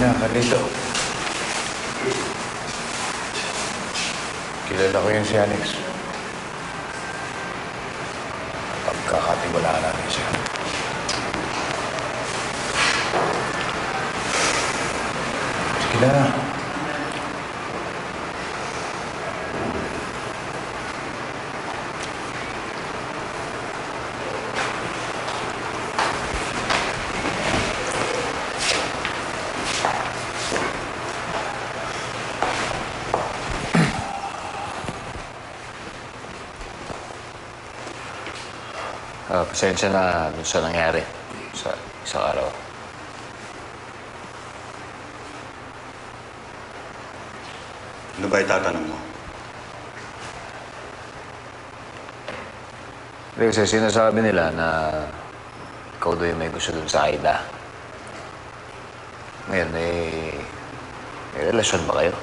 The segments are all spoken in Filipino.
na, Carlito. Kilala ko yun si Alex. Pagkakatiwalaan natin siya. Sige na. Pasensya na dun sa nangyari sa isang araw. Ano ba itatanong mo? Kasi sinasabi nila na ikaw daw yung may gusto dun sa Aida. Ngayon, may relasyon ba kayo?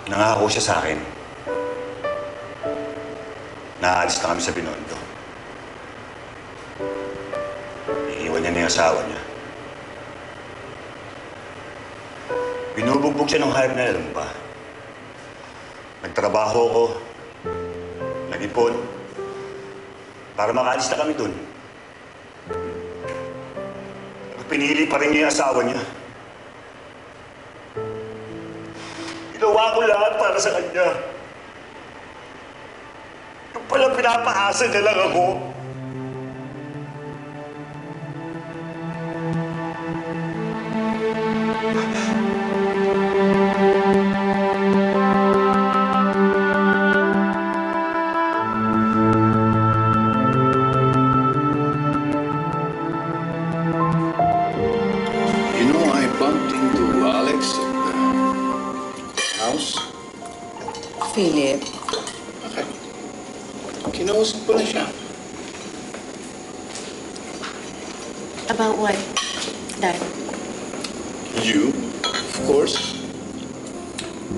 Nangako siya sa akin. Naaalis na kami sa Binondo. Iiwan niya na yung asawa niya. Binubugbog siya ng hayop na alam pa. Nagtrabaho ko. Nag-ipon. Para makaalis na kami dun. Pinili pa rin niya yung asawa niya. Ginawa ko lahat para sa kanya. Yung pala pinapaasa niya lang ako. You know, I bumped into Alex at the house. Philip. Bakit? Kinausap ko na siya. About what, Dad? You, of course.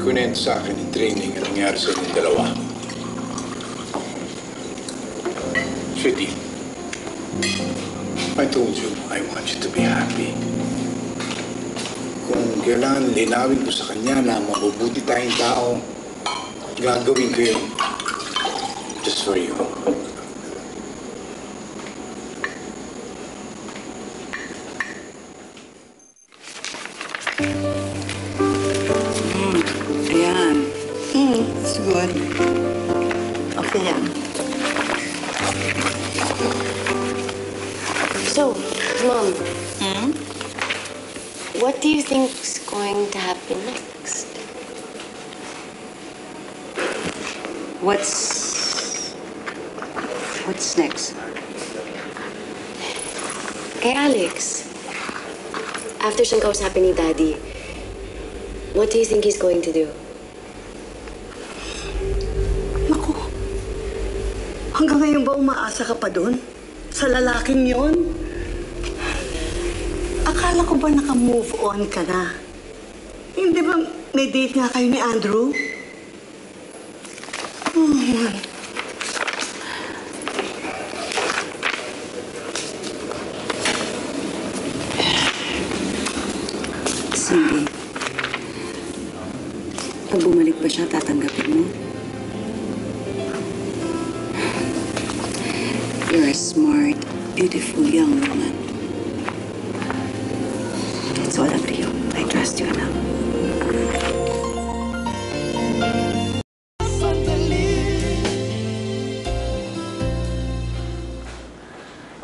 Kunento sa akin yung training at nangyari sa inyong dalawa. Sweetie, I told you I want you to be happy. Kung kailangan linawin ko sa kanya na mabubuti tayong tao, gagawin ko yun. Just for you. Ayan. It's good. Okay yan. So, Mom, what do you think's going to happen next? What's next? Kay Alex, after siyang kausapin ni Daddy, what do you think he's going to do? Naku, hanggang ngayon ba umaasa ka pa doon? Sa lalaking yon? Akala ko ba naka-move on ka na? Hindi ba may date nga kayo ni Andrew? Cindy, pag bumalik pa siya, tatanggapin mo? You're a smart, beautiful young woman. It's all up to you. I trust you enough.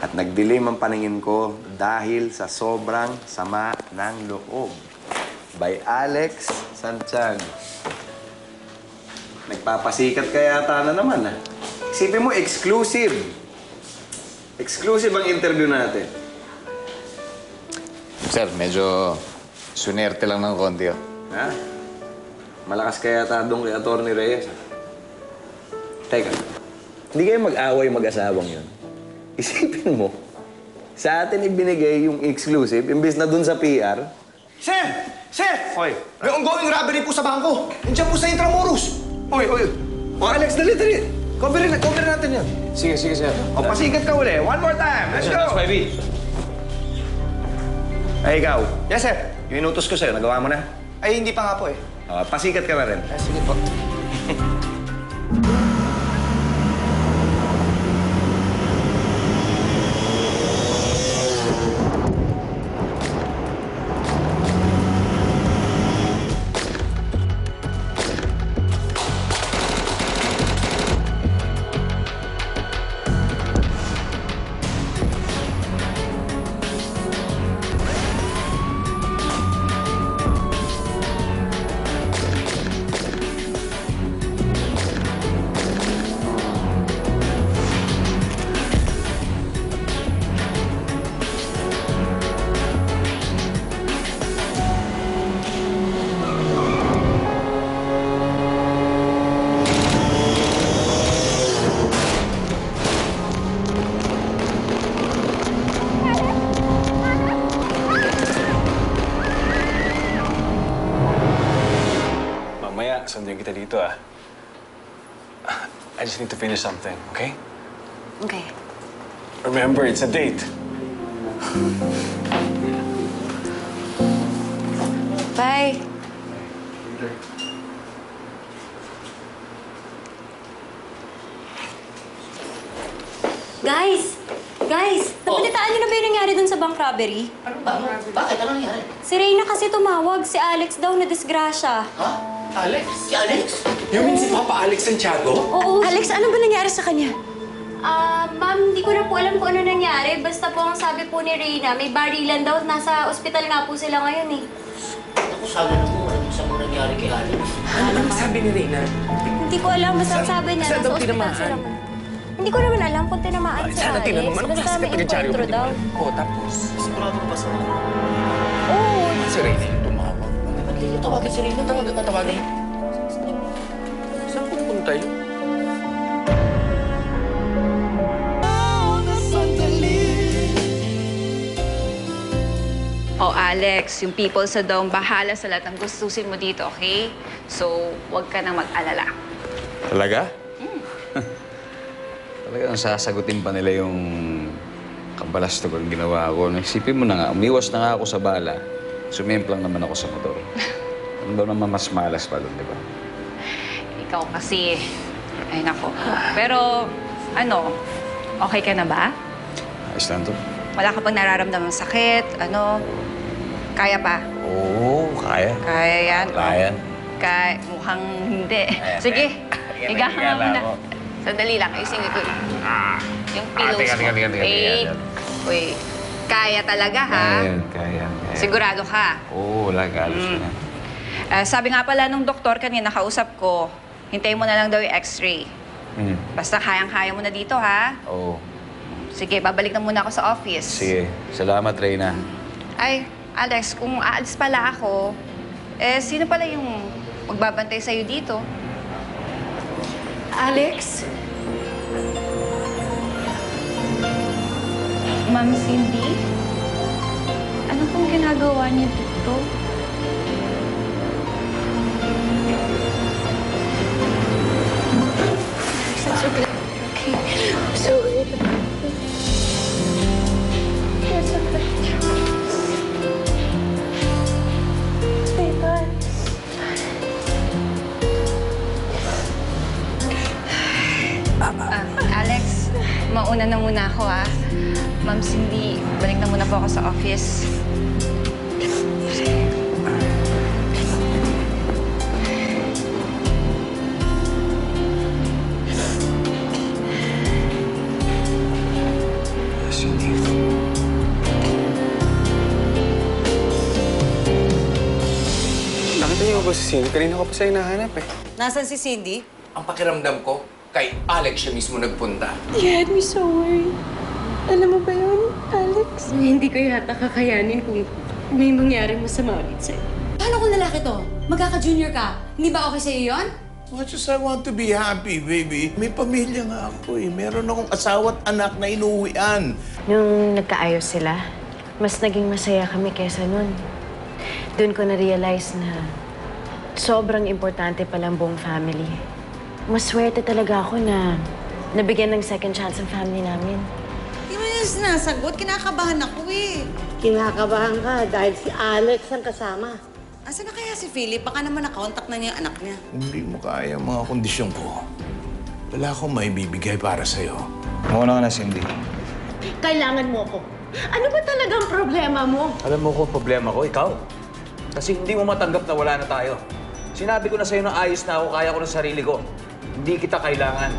At nagdilim ang paningin ko dahil sa sobrang sama ng loob. By Alex Santiago. Nagpapasikat ka yata na naman, ha? Isipin mo, exclusive. Exclusive ang interview natin. Sir, medyo sunerte lang ng konti, oh. Ha? Malakas ka yata doon kay Atty. Reyes, ha? Teka, hindi kayo mag-away mag-asawang yun. Isipin mo, sa atin ibinigay yung exclusive, imbis na dun sa PR. Sir! Sir! Hoy! May ongoing robbery po sa bangko. Nandiyan po sa Intramuros. Hoy! O Alex, dali, dali. Cover natin yan. Sige, sir. O pasikat ka uli. One more time. Let's go. That's 5B. Ay, ikaw. Yes, sir. Yung inutos ko sa'yo, nagawa mo na? Ay, hindi pa nga po eh. Pasikat ka na rin. Sige po. Mamaya, sunduin kita dito, ah. I just need to finish something, okay? Okay. Remember, it's a date. Bye. Guys! Napalitaan niyo na ba yung nangyari dun sa bank robbery? Ano ba? Bakit? Ano nangyari? Si Reyna kasi tumawag. Si Alex daw na disgrasya. Ha? Alex? Si Alex? You mean si Papa Alex Santiago? Oo. Alex, ano ba nangyari sa kanya? Ma'am, hindi ko na po alam kung ano nangyari. Basta po ang sabi po ni Reyna, may barilan daw. Nasa ospital nga po sila ngayon eh. Ako, sabi na mo, ano sa mga nangyari kay Alex? Ano sabi ni Reyna? Hindi ko alam. Basta sabi niya, saan nasa daw ospital tinamaan? sila ngayon. Hindi ko naman alam kung tinamaan si Sana Alex. tinanong, anong Basta klase may ka taga-dyaryo encontro mo, daw. di ba? O, tapos? Sigurado ko ba sa mga? Oo. Si Reyna yung tumawag. Ba't hindi tawagin si Rino? Tawagin. Saan pupunta yun? Oh, Alex, yung people sa dome, bahala sa lahat ng gustusin mo dito, okay? So, huwag ka nang mag-alala. Talaga? Talagang sasagutin pa nila yung kabalastog ang ginawa ko. Naisipin mo na nga, umiwas na nga ako sa bala. Sumimplang naman ako sa motor. Ano ba naman mas malas pa doon, di ba? Ikaw kasi, ay nako. Pero, ano, okay ka na ba? Ayos lang to. Wala ka bang nararamdamang sakit? Ano, kaya pa? Oo, kaya. Kaya yan? Kaya. Kaya, mukhang hindi. Sige, higa ka nga muna. Sandali lang, ayusin ko yung pillows mo. Wait. Wait. Kaya talaga, ha? Kaya. Sigurado ka? Oo, wala galos na. Sabi nga pala nung doktor kanina, kausap ko, hintayin mo na lang daw yung x-ray. Basta kayang-kaya mo na dito, ha? Oo. Sige, babalik na muna ako sa office. Sige, salamat, Reyna. Ay, Alex, kung aalis pala ako, sino pala yung magbabantay sa'yo dito? Alex? Ma'am Cindy? Ano pong ginagawa niyo dito? Okay. Sorry. It's okay. Sweetheart. Alex, mauna na muna ako, ha? Ma'am Cindy, balik na muna po ako sa office. Nakita niyo ba si Cindy? Kanina ko pa siya hinahanap, eh. Nasaan si Cindy? Ang pakiramdam ko, kay Alex siya mismo nagpunta. You had me so worried. Alam mo ba yun, Alex? Hindi ko yata kakayanin kung may mangyari masama ulit sa'yo. Paano kung lalaki to? Magkaka-junior ka. Hindi ba okay sa'yo yun? Much as I want to be happy, baby, may pamilya nga ako eh. Meron akong asawa at anak na inuwian. Nung nagkaayos sila, mas naging masaya kami kesa nun. Doon ko na-realize na sobrang importante palang buong family. maswerte talaga ako na nabigyan ng second chance ang family namin. Hindi mo yung sinasagot. Kinakabahan ako eh. Kinakabahan ka dahil si Alex ang kasama. Asa na kaya si Philip? Baka naman nakontak na niya yung anak niya. Hindi mo kaya ang mga kondisyon ko. Wala akong may bibigay para sa'yo. Mauna ka na, Cindy. Kailangan mo ako. Ano ba talagang problema mo? Alam mo kung problema ko, ikaw. Kasi hindi mo matanggap na wala na tayo. Sinabi ko na sa'yo na ayos na ako, kaya ko ng sarili ko. Hindi kita kailangan.